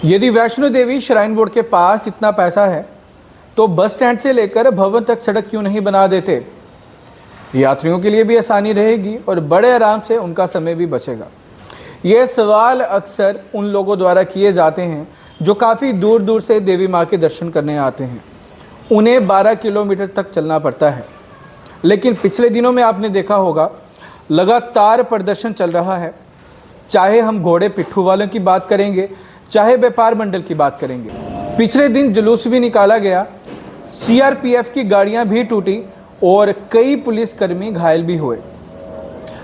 यदि Vaishno Devi shrine board के पास इतना पैसा है तो बस स्टैंड से लेकर भवन तक सड़क क्यों नहीं बना देते। यात्रियों के लिए भी आसानी रहेगी और बड़े आराम से उनका समय भी बचेगा। ये सवाल अक्सर उन लोगों द्वारा किए जाते हैं जो काफ़ी दूर दूर से देवी माँ के दर्शन करने आते हैं। उन्हें 12 किलोमीटर तक चलना पड़ता है। लेकिन पिछले दिनों में आपने देखा होगा लगातार प्रदर्शन चल रहा है। चाहे हम घोड़े पिट्ठू वालों की बात करेंगे, चाहे व्यापार मंडल की बात करेंगे। पिछले दिन जुलूस भी निकाला गया, सीआरपीएफ की गाड़ियां भी टूटी और कई पुलिसकर्मी घायल भी हुए।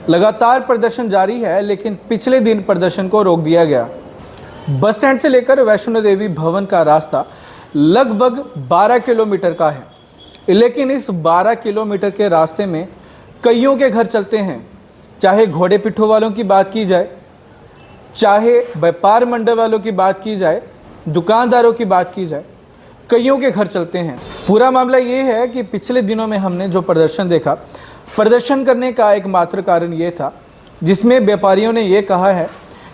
लगातार प्रदर्शन जारी है, लेकिन पिछले दिन प्रदर्शन को रोक दिया गया। बस स्टैंड से लेकर वैष्णो देवी भवन का रास्ता लगभग 12 किलोमीटर का है, लेकिन इस 12 किलोमीटर के रास्ते में कईयों के घर चलते हैं। चाहे घोड़े पिट्ठू वालों की बात की जाए, चाहे व्यापार मंडल वालों की बात की जाए, दुकानदारों की बात की जाए, कईयों के घर चलते हैं। पूरा मामला ये है कि पिछले दिनों में हमने जो प्रदर्शन देखा, प्रदर्शन करने का एकमात्र कारण ये था जिसमें व्यापारियों ने ये कहा है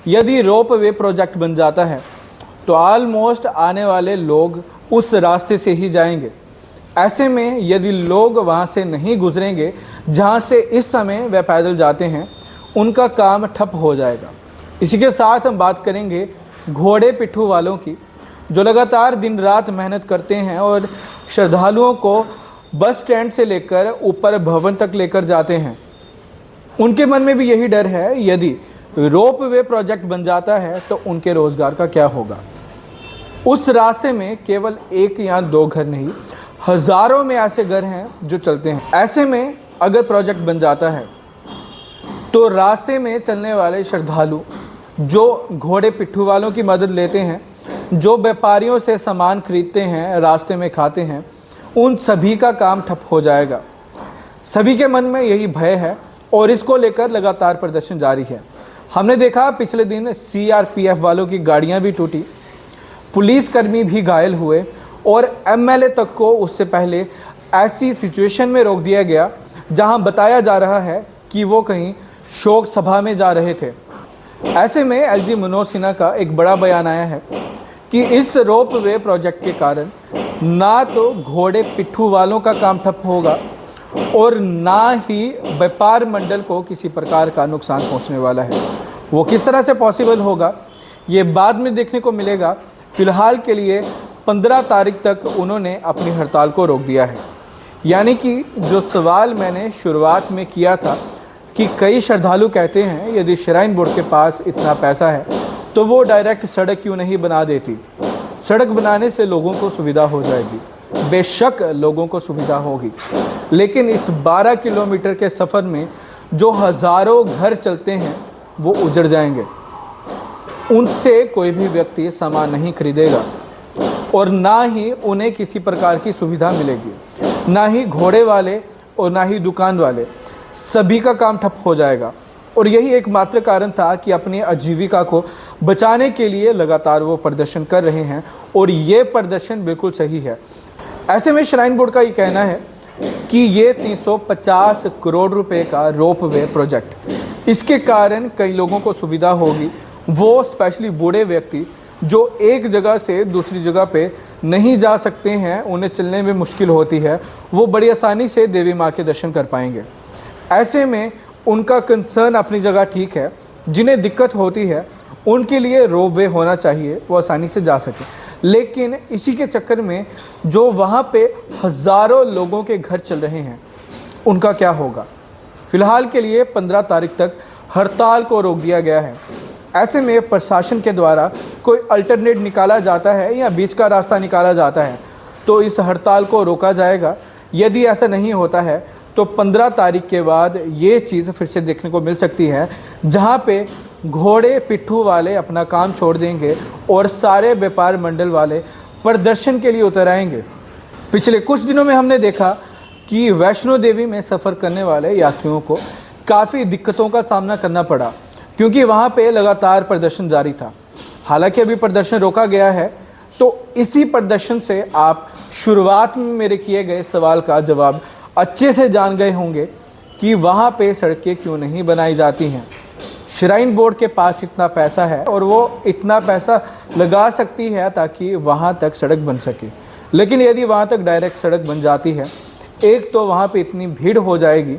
यदि रोप वे प्रोजेक्ट बन जाता है तो ऑलमोस्ट आने वाले लोग उस रास्ते से ही जाएंगे। ऐसे में यदि लोग वहाँ से नहीं गुजरेंगे जहाँ से इस समय वे पैदल जाते हैं, उनका काम ठप हो जाएगा। इसी के साथ हम बात करेंगे घोड़े पिट्ठू वालों की, जो लगातार दिन रात मेहनत करते हैं और श्रद्धालुओं को बस स्टैंड से लेकर ऊपर भवन तक लेकर जाते हैं। उनके मन में भी यही डर है यदि रोप वे प्रोजेक्ट बन जाता है तो उनके रोजगार का क्या होगा। उस रास्ते में केवल 1 या 2 घर नहीं, हजारों में ऐसे घर हैं जो चलते हैं। ऐसे में अगर प्रोजेक्ट बन जाता है तो रास्ते में चलने वाले श्रद्धालु जो घोड़े पिट्ठू वालों की मदद लेते हैं, जो व्यापारियों से सामान खरीदते हैं, रास्ते में खाते हैं, उन सभी का काम ठप हो जाएगा। सभी के मन में यही भय है और इसको लेकर लगातार प्रदर्शन जारी है। हमने देखा पिछले दिन सीआरपीएफ वालों की गाड़ियां भी टूटी, पुलिसकर्मी भी घायल हुए और एमएलए तक को उससे पहले ऐसी सिचुएशन में रोक दिया गया जहां बताया जा रहा है कि वो कहीं शोक सभा में जा रहे थे। ऐसे में एलजी मनोज सिन्हा का एक बड़ा बयान आया है कि इस रोप वे प्रोजेक्ट के कारण ना तो घोड़े पिट्ठू वालों का काम ठप होगा और ना ही व्यापार मंडल को किसी प्रकार का नुकसान पहुंचने वाला है। वो किस तरह से पॉसिबल होगा ये बाद में देखने को मिलेगा। फिलहाल के लिए 15 तारीख तक उन्होंने अपनी हड़ताल को रोक दिया है। यानी कि जो सवाल मैंने शुरुआत में किया था कि कई श्रद्धालु कहते हैं यदि श्राइन बोर्ड के पास इतना पैसा है तो वो डायरेक्ट सड़क क्यों नहीं बना देती। सड़क बनाने से लोगों को सुविधा हो जाएगी, बेशक लोगों को सुविधा होगी, लेकिन इस 12 किलोमीटर के सफ़र में जो हज़ारों घर चलते हैं वो उजड़ जाएंगे। उनसे कोई भी व्यक्ति सामान नहीं खरीदेगा और ना ही उन्हें किसी प्रकार की सुविधा मिलेगी। ना ही घोड़े वाले और ना ही दुकान वाले, सभी का काम ठप हो जाएगा। और यही एकमात्र कारण था कि अपनी आजीविका को बचाने के लिए लगातार वो प्रदर्शन कर रहे हैं और ये प्रदर्शन बिल्कुल सही है। ऐसे में श्राइन बोर्ड का ये कहना है कि ये 350 करोड़ रुपए का रोप वे प्रोजेक्ट, इसके कारण कई लोगों को सुविधा होगी। वो स्पेशली बूढ़े व्यक्ति जो एक जगह से दूसरी जगह पे नहीं जा सकते हैं, उन्हें चलने में मुश्किल होती है, वो बड़ी आसानी से देवी माँ के दर्शन कर पाएंगे। ऐसे में उनका कंसर्न अपनी जगह ठीक है। जिन्हें दिक्कत होती है उनके लिए रोप वे होना चाहिए, वो आसानी से जा सके। लेकिन इसी के चक्कर में जो वहाँ पे हज़ारों लोगों के घर चल रहे हैं उनका क्या होगा। फिलहाल के लिए 15 तारीख तक हड़ताल को रोक दिया गया है। ऐसे में प्रशासन के द्वारा कोई अल्टरनेट निकाला जाता है या बीच का रास्ता निकाला जाता है तो इस हड़ताल को रोका जाएगा। यदि ऐसा नहीं होता है तो 15 तारीख के बाद ये चीज़ फिर से देखने को मिल सकती है, जहाँ पे घोड़े पिट्ठू वाले अपना काम छोड़ देंगे और सारे व्यापार मंडल वाले प्रदर्शन के लिए उतर आएंगे। पिछले कुछ दिनों में हमने देखा कि वैष्णो देवी में सफ़र करने वाले यात्रियों को काफ़ी दिक्कतों का सामना करना पड़ा, क्योंकि वहाँ पे लगातार प्रदर्शन जारी था। हालांकि अभी प्रदर्शन रोका गया है, तो इसी प्रदर्शन से आप शुरुआत में मेरे किए गए सवाल का जवाब अच्छे से जान गए होंगे कि वहाँ पे सड़कें क्यों नहीं बनाई जाती हैं। श्राइन बोर्ड के पास इतना पैसा है और वो इतना पैसा लगा सकती है ताकि वहाँ तक सड़क बन सके। लेकिन यदि वहाँ तक डायरेक्ट सड़क बन जाती है, एक तो वहाँ पे इतनी भीड़ हो जाएगी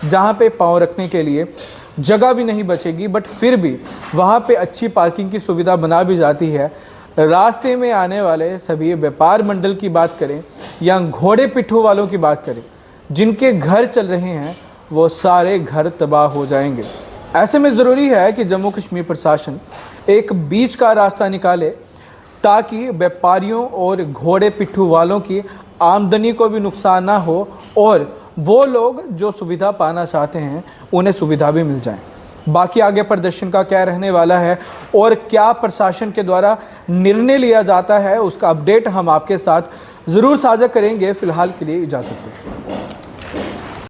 जहाँ पे पाँव रखने के लिए जगह भी नहीं बचेगी, बट फिर भी वहाँ पे अच्छी पार्किंग की सुविधा बना भी जाती है। रास्ते में आने वाले सभी व्यापार मंडल की बात करें या घोड़े पिट्ठू वालों की बात करें, जिनके घर चल रहे हैं वो सारे घर तबाह हो जाएंगे। ऐसे में ज़रूरी है कि जम्मू कश्मीर प्रशासन एक बीच का रास्ता निकाले ताकि व्यापारियों और घोड़े पिट्ठू वालों की आमदनी को भी नुकसान ना हो और वो लोग जो सुविधा पाना चाहते हैं उन्हें सुविधा भी मिल जाए। बाकी आगे प्रदर्शन का क्या रहने वाला है और क्या प्रशासन के द्वारा निर्णय लिया जाता है, उसका अपडेट हम आपके साथ ज़रूर साझा करेंगे। फिलहाल के लिए इजाज़त दें।